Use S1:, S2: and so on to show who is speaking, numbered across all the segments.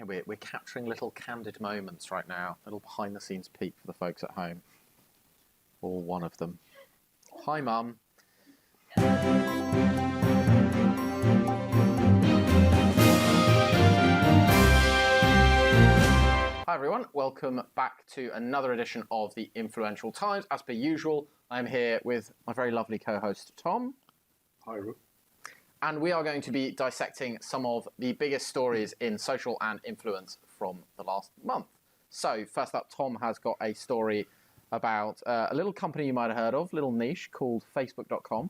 S1: we're capturing little candid moments right now, little behind the scenes peek for the folks at home, or one of them. Hi, Mum. Hi everyone, welcome back to another edition of the Influential Times. As per usual, I'm here with my very lovely co-host Tom.
S2: Hi, Rob.
S1: And we are going to be dissecting some of the biggest stories in social and influence from the last month. So first up, Tom has got a story about a little company you might have heard of, little niche called Facebook.com.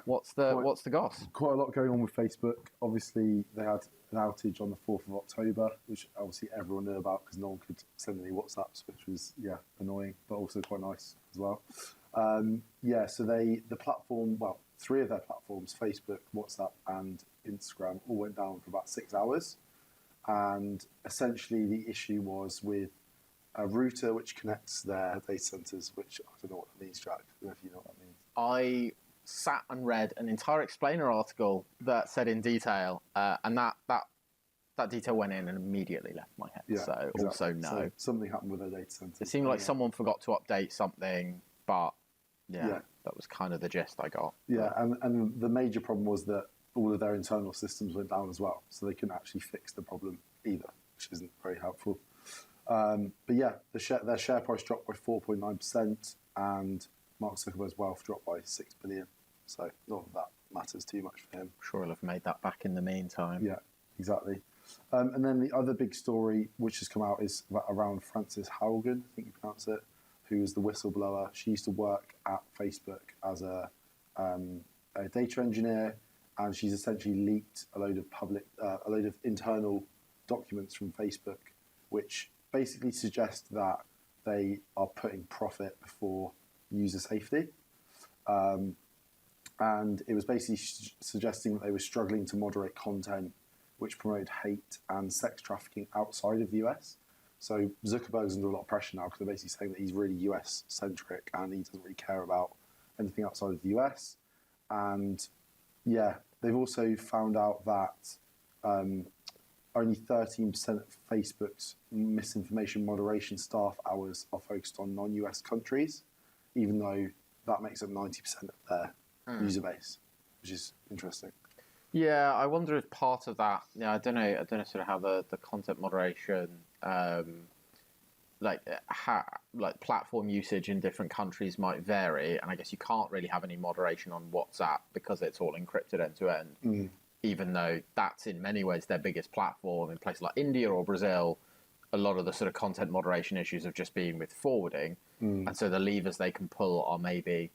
S1: What's the goss?
S2: Quite a lot going on with Facebook. Obviously, they had an outage on the 4th of October, which obviously everyone knew about because no one could send any WhatsApps, which was, annoying, but also quite nice as well. So the platform, well, three of their platforms, Facebook, WhatsApp, and Instagram, all went down for about 6 hours. And essentially the issue was with a router which connects their data centers, which I don't know what that means, Jack. I don't know if you know what that means.
S1: I sat and read an entire explainer article that said in detail, and that detail went in and immediately left my head.
S2: Yeah,
S1: so
S2: exactly.
S1: Also no.
S2: So something happened with their data centers.
S1: It seemed like someone forgot to update something, but that was kind of the gist I got.
S2: Yeah, and the major problem was that all of their internal systems went down as well, so they couldn't actually fix the problem either, which isn't very helpful. Their share price dropped by 4.9%, and Mark Zuckerberg's wealth dropped by 6 billion. So not that matters too much for him.
S1: I'm sure he'll have made that back in the meantime.
S2: Yeah, exactly. And then the other big story which has come out is around Frances Haugen, I think you pronounce it, who is the whistleblower. She used to work at Facebook as a data engineer, and she's essentially leaked a load of internal documents from Facebook, which basically suggest that they are putting profit before user safety. And it was basically suggesting that they were struggling to moderate content which promoted hate and sex trafficking outside of the US. So Zuckerberg's under a lot of pressure now because they're basically saying that he's really US-centric and he doesn't really care about anything outside of the US. And they've also found out that only 13% of Facebook's misinformation moderation staff hours are focused on non-US countries, even though that makes up 90% of their user base, which is interesting.
S1: Yeah, I wonder if part of that. I don't know sort of how the content moderation, platform usage in different countries might vary, and I guess you can't really have any moderation on WhatsApp because it's all encrypted end to end. Even though that's in many ways their biggest platform. In places like India or Brazil, a lot of the sort of content moderation issues have just been with forwarding, and so the levers they can pull are maybe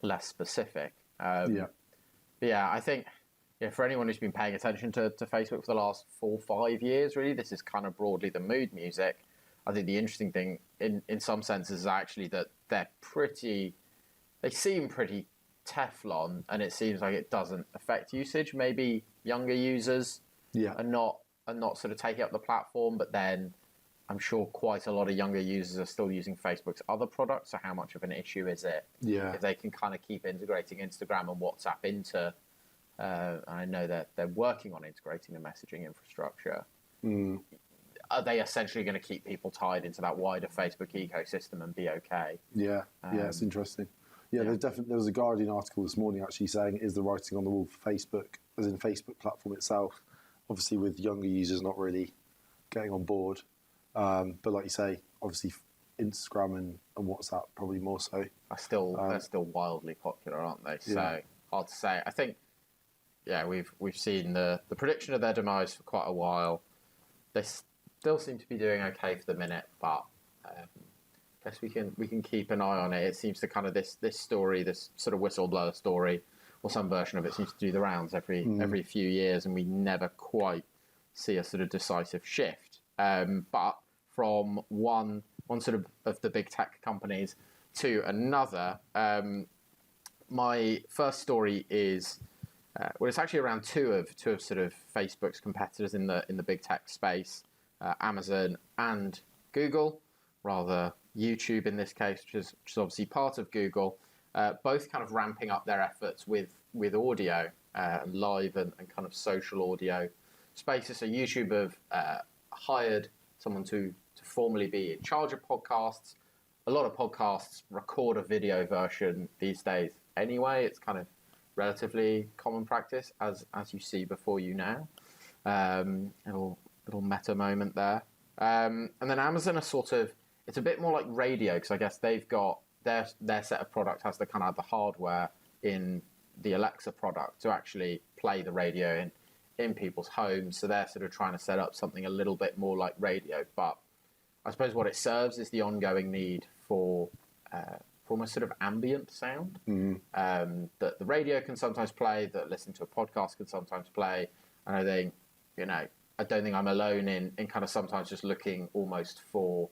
S1: less specific. I think for anyone who's been paying attention to Facebook for the last 4 or 5 years, really, this is kind of broadly the mood music. I think the interesting thing in some senses is actually that they seem pretty Teflon, and it seems like it doesn't affect usage. Maybe younger users are not sort of taking up the platform, but then I'm sure quite a lot of younger users are still using Facebook's other products. So how much of an issue is it if they can kind of keep integrating Instagram and WhatsApp into? I know that they're working on integrating the messaging infrastructure. Are they essentially going to keep people tied into that wider Facebook ecosystem and be okay?
S2: It's interesting. There was a Guardian article this morning actually saying, is the writing on the wall for Facebook, as in Facebook platform itself, obviously with younger users not really getting on board. But like you say, obviously Instagram and WhatsApp probably more so.
S1: They're still wildly popular, aren't they? So hard to say. I think, we've seen the prediction of their demise for quite a while. They still seem to be doing okay for the minute, but I guess we can keep an eye on it. It seems to kind of this story, this sort of whistleblower story, or some version of it seems to do the rounds every few years, and we never quite see a sort of decisive shift. But from one sort of the big tech companies to another, my first story is it's actually around two of sort of Facebook's competitors in the big tech space, Amazon and Google, rather YouTube in this case, which is obviously part of Google. Both kind of ramping up their efforts with audio, live and kind of social audio Spaces. So YouTube have hired someone to formally be in charge of podcasts. A lot of podcasts record a video version these days anyway. It's kind of relatively common practice, as you see before you now. Little meta moment there. And then Amazon are sort of, it's a bit more like radio, because I guess they've got their set of product has the kind of the hardware in the Alexa product to actually play the radio in people's homes. So they're sort of trying to set up something a little bit more like radio. But I suppose what it serves is the ongoing need for almost sort of ambient sound that the radio can sometimes play, that listening to a podcast can sometimes play. And I think, I don't think I'm alone in kind of sometimes just looking almost for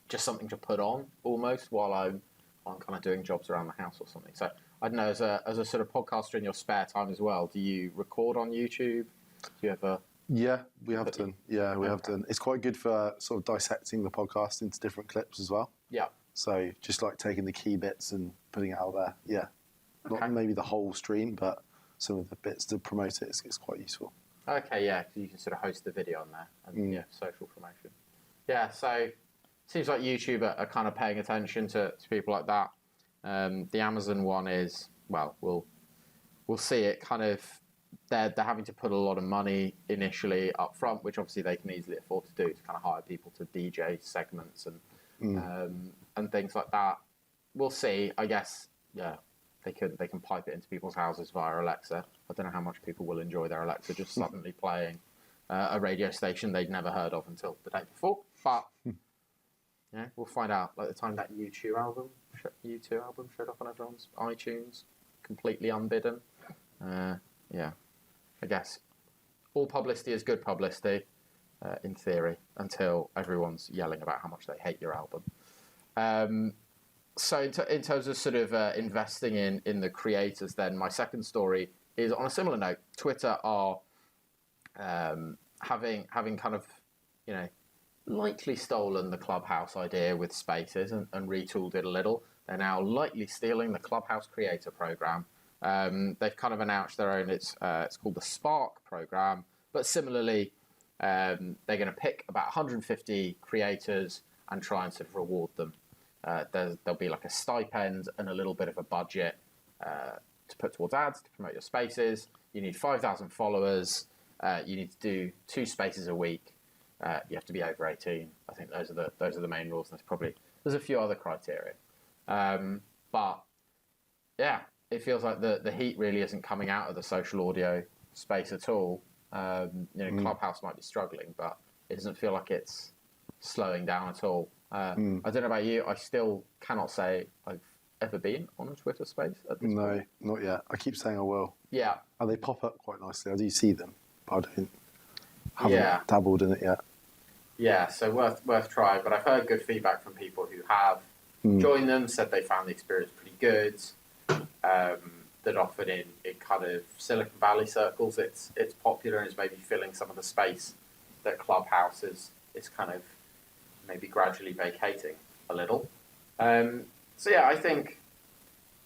S1: just something to put on almost while I'm kind of doing jobs around the house or something. So I don't know, as a sort of podcaster in your spare time as well, do you record on YouTube? Do you ever?
S2: Yeah, we have done. Yeah, we have done. It's quite good for sort of dissecting the podcast into different clips as well.
S1: Yeah.
S2: So just like taking the key bits and putting it out there. Yeah. Okay. Not maybe the whole stream, but some of the bits to promote it is quite useful.
S1: Okay, yeah, because you can sort of host the video on there and social promotion. Yeah, so it seems like YouTube are kind of paying attention to people like that. The Amazon one is, well, we'll see it kind of. They're having to put a lot of money initially up front, which obviously they can easily afford to do, to kind of hire people to DJ segments and things like that. We'll see. I guess, yeah, they can pipe it into people's houses via Alexa. I don't know how much people will enjoy their Alexa just suddenly playing a radio station they'd never heard of until the day before. But yeah, we'll find out. Like the time that U2 album showed up on everyone's iTunes, completely unbidden. Yeah, I guess all publicity is good publicity, in theory, until everyone's yelling about how much they hate your album. So in terms of sort of investing in the creators, then my second story is on a similar note. Twitter are having kind of, lightly stolen the Clubhouse idea with Spaces and retooled it a little. They're now lightly stealing the Clubhouse Creator Program. They've kind of announced their own. It's called the Spark Program, but similarly, they're going to pick about 150 creators and try and sort of reward them. There'll be like a stipend and a little bit of a budget to put towards ads to promote your spaces. You need 5,000 followers. You need to do 2 spaces a week. You have to be over 18. I think those are the main rules. There's a few other criteria, but yeah. It feels like the heat really isn't coming out of the social audio space at all. Clubhouse might be struggling, but it doesn't feel like it's slowing down at all. I don't know about you. I still cannot say I've ever been on a Twitter space at this point.
S2: No, not yet. I keep saying I will.
S1: Yeah.
S2: And they pop up quite nicely. I do see them, but I haven't dabbled in it yet.
S1: Yeah, so worth trying. But I've heard good feedback from people who have joined them, said they found the experience pretty good. That often in kind of Silicon Valley circles, it's popular and is maybe filling some of the space that Clubhouse is kind of maybe gradually vacating a little. So yeah, I think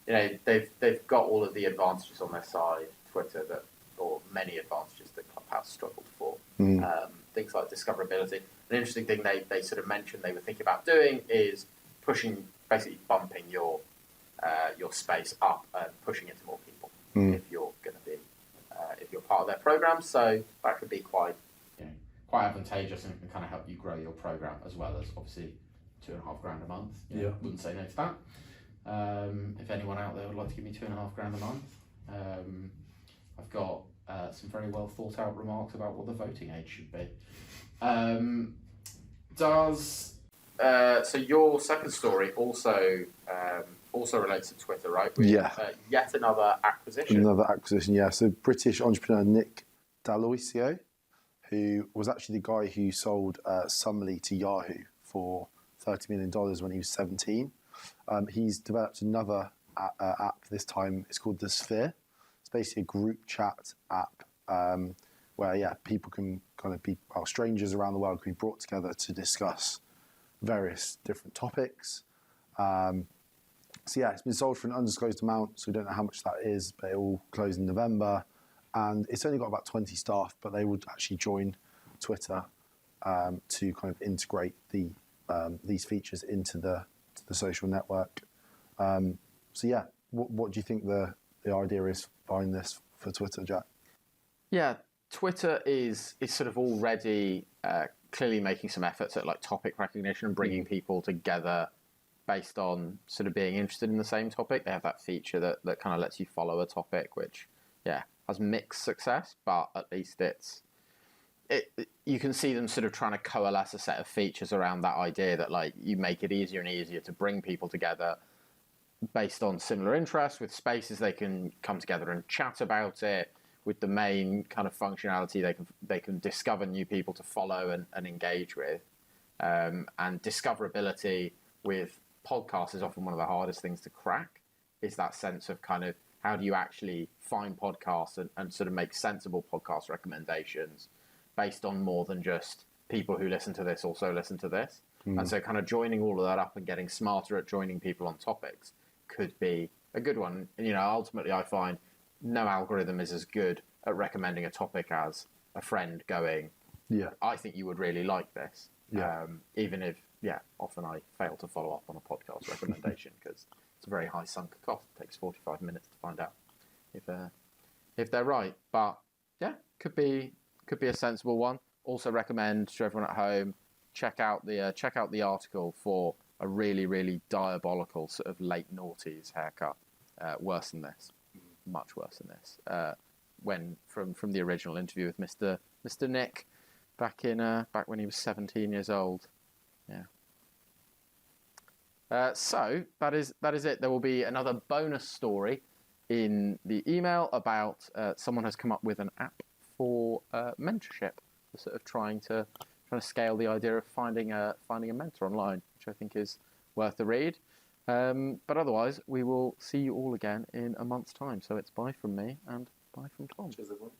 S1: they've got all of the advantages on their side. Twitter or many advantages that Clubhouse struggled for. Things like discoverability. An interesting thing they sort of mentioned they were thinking about doing is basically bumping your space up and pushing it to more people if you're going to be if you're part of their program. So that could be quite advantageous and can kind of help you grow your program, as well as obviously $2,500 a month. Wouldn't say no to that. If anyone out there would like to give me $2,500 a month, I've got some very well thought out remarks about what the voting age should be. So your second story also relates to Twitter, right? With, yet another acquisition.
S2: Yeah. So British entrepreneur Nick D'Aloisio, who was actually the guy who sold Summerly to Yahoo for $30 million when he was 17. He's developed another app this time. It's called The Sphere. It's basically a group chat app where, people can kind of be, strangers around the world can be brought together to discuss various different topics. It's been sold for an undisclosed amount, so we don't know how much that is, but it will close in November. and it's only got about 20 staff, but they would actually join Twitter to kind of integrate these features into the social network. So yeah, what do you think the idea is behind this for Twitter, Jack?
S1: Yeah, Twitter is sort of already clearly making some efforts at like topic recognition and bringing people together based on sort of being interested in the same topic. They have that feature that kind of lets you follow a topic, which has mixed success, but at least you can see them sort of trying to coalesce a set of features around that idea that like you make it easier and easier to bring people together based on similar interests with spaces they can come together and chat about it. With the main kind of functionality, they can discover new people to follow and engage with, and discoverability with podcasts is often one of the hardest things to crack. Is that sense of kind of how do you actually find podcasts and sort of make sensible podcast recommendations based on more than just people who listen to this also listen to this. And so kind of joining all of that up and getting smarter at joining people on topics could be a good one. And, ultimately I find no algorithm is as good at recommending a topic as a friend going, I think you would really like this. Even if, often I fail to follow up on a podcast recommendation because it's a very high sunk cost. It takes 45 minutes to find out if they're right. But could be a sensible one. Also recommend to everyone at home, check out the article for a really, really diabolical sort of late noughties haircut. Worse than this. Much worse than this. When from the original interview with Mr. Nick back when he was 17 years old. So that is it. There will be another bonus story in the email about someone has come up with an app for mentorship, sort of trying to scale the idea of finding a mentor online, which I think is worth a read. But otherwise, we will see you all again in a month's time. So it's bye from me and bye from Tom.
S2: Cheers, everyone.